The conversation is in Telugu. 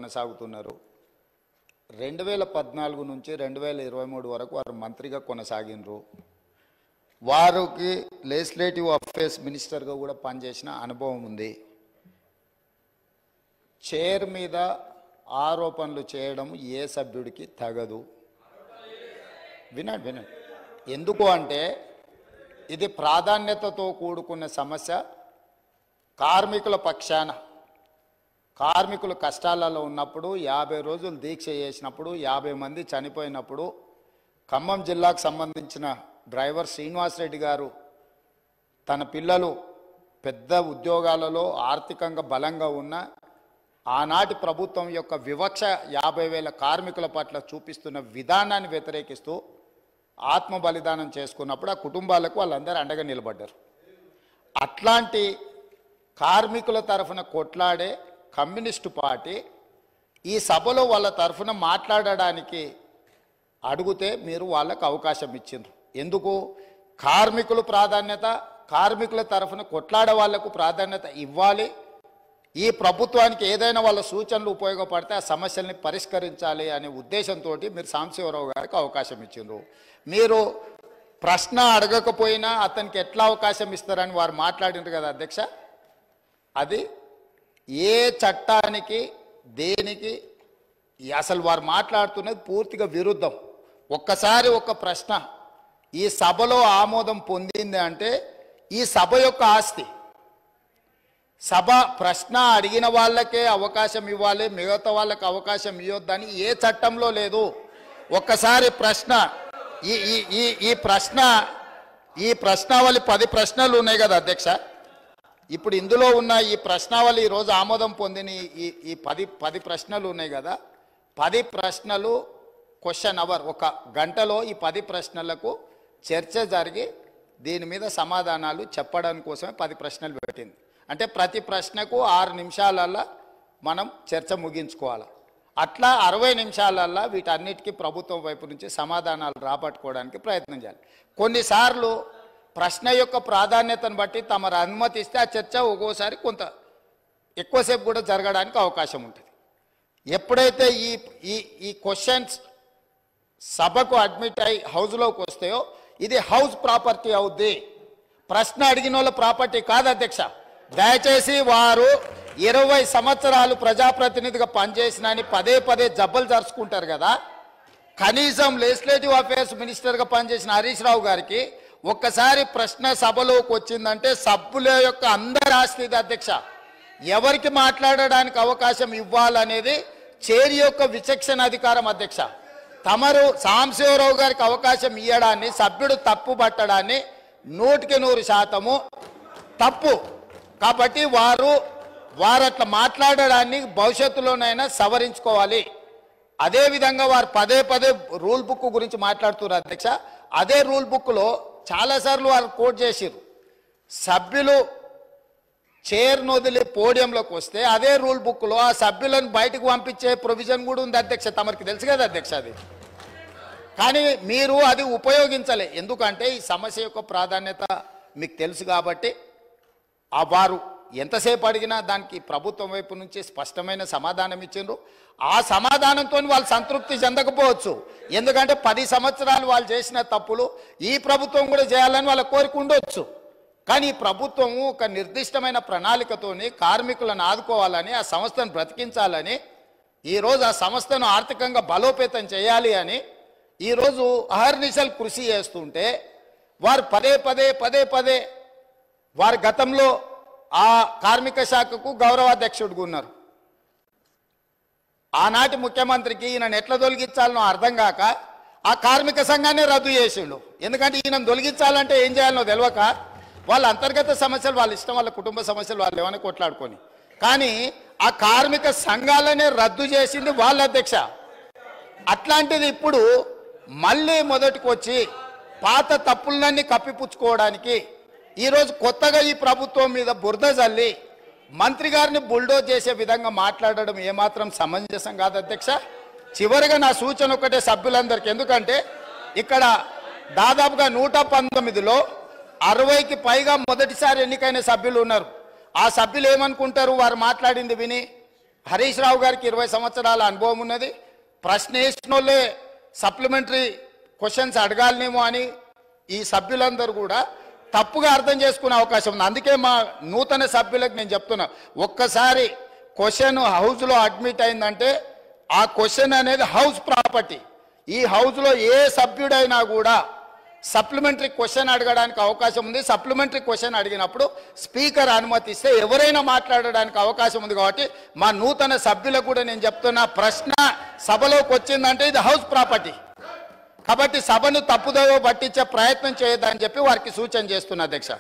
కొనసాగుతున్నారు. 2014 నుంచి 2023 వరకు వారు మంత్రిగా కొనసాగినరు. వారికి లెజిస్లేటివ్ అఫేర్స్ మినిస్టర్గా కూడా పనిచేసిన అనుభవం ఉంది. చైర్ మీద ఆరోపణలు చేయడం ఏ సభ్యుడికి తగదు. వినండి. ఎందుకు అంటే ఇది ప్రాధాన్యతతో కూడుకున్న సమస్య. కార్మికుల పక్షాన కార్మికులు కష్టాలలో ఉన్నప్పుడు 50 రోజులు దీక్ష చేసినప్పుడు 50 మంది చనిపోయినప్పుడు ఖమ్మం జిల్లాకు సంబంధించిన డ్రైవర్ శ్రీనివాసరెడ్డి గారు తన పిల్లలు పెద్ద ఉద్యోగాలలో ఆర్థికంగా బలంగా ఉన్న ఆనాటి ప్రభుత్వం యొక్క వివక్ష 50,000 కార్మికుల పట్ల చూపిస్తున్న విధానాన్ని వ్యతిరేకిస్తూ ఆత్మ బలిదానం చేసుకున్నప్పుడు ఆ కుటుంబాలకు వాళ్ళందరూ అండగా నిలబడ్డారు. అట్లాంటి కార్మికుల తరఫున కొట్లాడే కమ్యూనిస్టు పార్టీ ఈ సభలో వాళ్ళ తరఫున మాట్లాడడానికి అడిగితే మీరు వాళ్ళకు అవకాశం ఇచ్చిండ్రు. ఎందుకు? కార్మికులు ప్రాధాన్యత, కార్మికుల తరఫున కొట్లాడే వాళ్లకు ప్రాధాన్యత ఇవ్వాలి. ఈ ప్రభుత్వానికి ఏదైనా వాళ్ళ సూచనలు ఉపయోగపడితే ఆ సమస్యల్ని పరిష్కరించాలి అనే ఉద్దేశంతో మీరు సాంబశివరావు గారికి అవకాశం ఇచ్చిండ్రు. మీరు ప్రశ్న అడగకపోయినా అతనికి ఎట్లా అవకాశం ఇస్తారని వారు మాట్లాడిండ్రు కదా అధ్యక్ష. అది ఏ చట్టానికి దేనికి అసలు వారు మాట్లాడుతున్నది పూర్తిగా విరుద్ధం. ఒక్కసారి ఒక ప్రశ్న ఈ సభలో ఆమోదం పొందింది అంటే ఈ సభ యొక్క ఆస్తి. సభ ప్రశ్న అడిగిన వాళ్ళకే అవకాశం ఇవ్వాలి, మిగతా వాళ్ళకి అవకాశం ఇవ్వద్దని ఏ చట్టంలో లేదు. ఒక్కసారి ప్రశ్న ఈ ప్రశ్నావళి 10 ప్రశ్నలు ఉన్నాయి కదా అధ్యక్ష. ఇప్పుడు ఇందులో ఉన్న ఈ ప్రశ్నావళి ఈరోజు ఆమోదం పొందిన ఈ 10 ప్రశ్నలు ఉన్నాయి కదా. 10 ప్రశ్నలు క్వశ్చన్ అవర్, 1 గంటలో ఈ 10 ప్రశ్నలకు చర్చ జరిగి దీని మీద సమాధానాలు చెప్పడం కోసమే 10 ప్రశ్నలు పెట్టింది. అంటే ప్రతి ప్రశ్నకు 6 నిమిషాలల్లో మనం చర్చ ముగించుకోవాలి. అట్లా 60 నిమిషాలల్లో వీటన్నిటికీ ప్రభుత్వం వైపు నుంచి సమాధానాలు రాబట్టుకోవడానికి ప్రయత్నం చేయాలి. కొన్నిసార్లు ప్రశ్న యొక్క ప్రాధాన్యతను బట్టి తమరు అనుమతిస్తే ఆ చర్చ ఒక్కోసారి కొంత ఎక్కువసేపు కూడా జరగడానికి అవకాశం ఉంటుంది. ఎప్పుడైతే ఈ క్వశ్చన్స్ సభకు అడ్మిట్ అయి హౌస్లోకి వస్తాయో ఇది హౌస్ ప్రాపర్టీ అవుద్ది, ప్రశ్న అడిగిన వాళ్ళ ప్రాపర్టీ కాదు అధ్యక్ష. దయచేసి వారు 20 సంవత్సరాలు ప్రజాప్రతినిధిగా పనిచేసినని పదే జబ్బలు జరుచుకుంటారు కదా. కనీసం లెజిస్లేటివ్ అఫేర్స్ మినిస్టర్గా పనిచేసిన హరీష్ రావు గారికి ఒక్కసారి ప్రశ్న సభలోకి వచ్చిందంటే సభ్యుల యొక్క అందరి ఆస్తి అధ్యక్ష. ఎవరికి మాట్లాడడానికి అవకాశం ఇవ్వాలనేది చైర్ యొక్క విచక్షణ అధికారం అధ్యక్ష. తమరు సాంబశివరావు గారికి అవకాశం ఇవ్వడాన్ని సభ్యుడు తప్పు పట్టడాన్ని 100% తప్పు. కాబట్టి వారు అట్లా మాట్లాడడాన్ని భవిష్యత్తులోనైనా సవరించుకోవాలి. అదేవిధంగా వారు పదే రూల్ బుక్ గురించి మాట్లాడుతున్నారు అధ్యక్ష. అదే రూల్ బుక్లో చాలాసార్లు వారు కోట్ చేసిరు. సభ్యులు చైర్ నొదిలి పోడియంలోకి వస్తే అదే రూల్ బుక్లో ఆ సభ్యులను బయటకు పంపించే ప్రొవిజన్ కూడా ఉంది అధ్యక్ష. తమరికి తెలుసు కదా అధ్యక్ష అది. కానీ మీరు అది ఉపయోగించలే. ఎందుకంటే ఈ సమస్య యొక్క ప్రాధాన్యత మీకు తెలుసు కాబట్టి వారు ఎంతసేపు అడిగినా దానికి ప్రభుత్వం వైపు నుంచి స్పష్టమైన సమాధానం ఇచ్చిండ్రు. ఆ సమాధానంతో వాళ్ళు సంతృప్తి చెందకపోవచ్చు. ఎందుకంటే 10 సంవత్సరాలు వాళ్ళు చేసిన తప్పులు ఈ ప్రభుత్వం కూడా చేయాలని వాళ్ళ కోరిక ఉండొచ్చు. కానీ ఈ ప్రభుత్వం ఒక నిర్దిష్టమైన ప్రణాళికతోని కార్మికులను ఆదుకోవాలని, ఆ సంస్థను బ్రతికించాలని, ఈరోజు ఆ సంస్థను ఆర్థికంగా బలోపేతం చేయాలి అని ఈరోజు అహర్నిశలు కృషి చేస్తుంటే వారు పదే వారి గతంలో ఆ కార్మిక శాఖకు గౌరవాధ్యక్షుడిగా ఉన్నారు. ఆనాటి ముఖ్యమంత్రికి ఈయనను ఎట్లా తొలగించాలనో అర్థం కాక ఆ కార్మిక సంఘాన్ని రద్దు చేసిండు. ఎందుకంటే ఈయనను తొలగించాలంటే ఏం చేయాలనో తెలియక వాళ్ళ అంతర్గత సమస్యలు వాళ్ళ ఇష్టం, వాళ్ళ కుటుంబ సమస్యలు వాళ్ళు ఏమైనా కొట్లాడుకొని, కానీ ఆ కార్మిక సంఘాలనే రద్దు చేసింది వాళ్ళ అధ్యక్ష. అట్లాంటిది ఇప్పుడు మళ్ళీ మొదటికి వచ్చి పాత తప్పులన్నీ కప్పిపుచ్చుకోవడానికి ఈరోజు కొత్తగా ఈ ప్రభుత్వం మీద బురద జల్లి మంత్రి గారిని బుల్డోజ్ చేసే విధంగా మాట్లాడడం ఏమాత్రం సమంజసం కాదు అధ్యక్ష. చివరిగా నా సూచన ఒకటే సభ్యులందరికీ, ఎందుకంటే ఇక్కడ దాదాపుగా 119లో 60కి పైగా మొదటిసారి ఎన్నికైన సభ్యులు ఉన్నారు. ఆ సభ్యులు ఏమనుకుంటారు వారు మాట్లాడింది విని? హరీష్ రావు గారికి 20 సంవత్సరాల అనుభవం ఉన్నది. ప్రశ్న వేసిన వాళ్ళే సప్లిమెంటరీ క్వశ్చన్స్ అడగాలనేమో అని ఈ సభ్యులందరూ కూడా తప్పుగా అర్థం చేసుకునే అవకాశం ఉంది. అందుకే మా నూతన సభ్యులకు నేను చెప్తున్నా, ఒక్కసారి క్వశ్చన్ హౌస్లో అడ్మిట్ అయిందంటే ఆ క్వశ్చన్ అనేది హౌస్ ప్రాపర్టీ. ఈ హౌస్లో ఏ సభ్యుడైనా కూడా సప్లిమెంటరీ క్వశ్చన్ అడగడానికి అవకాశం ఉంది. సప్లిమెంటరీ క్వశ్చన్ అడిగినప్పుడు స్పీకర్ అనుమతిస్తే ఎవరైనా మాట్లాడడానికి అవకాశం ఉంది. కాబట్టి మా నూతన సభ్యులకు కూడా నేను చెప్తున్నా, ప్రశ్న సభలోకి వచ్చిందంటే ఇది హౌస్ ప్రాపర్టీ. కాబట్టి సభను తప్పుదోవ పట్టించే ప్రయత్నం చేయొద్దని చెప్పి వారికి సూచన చేస్తున్నా అధ్యక్ష.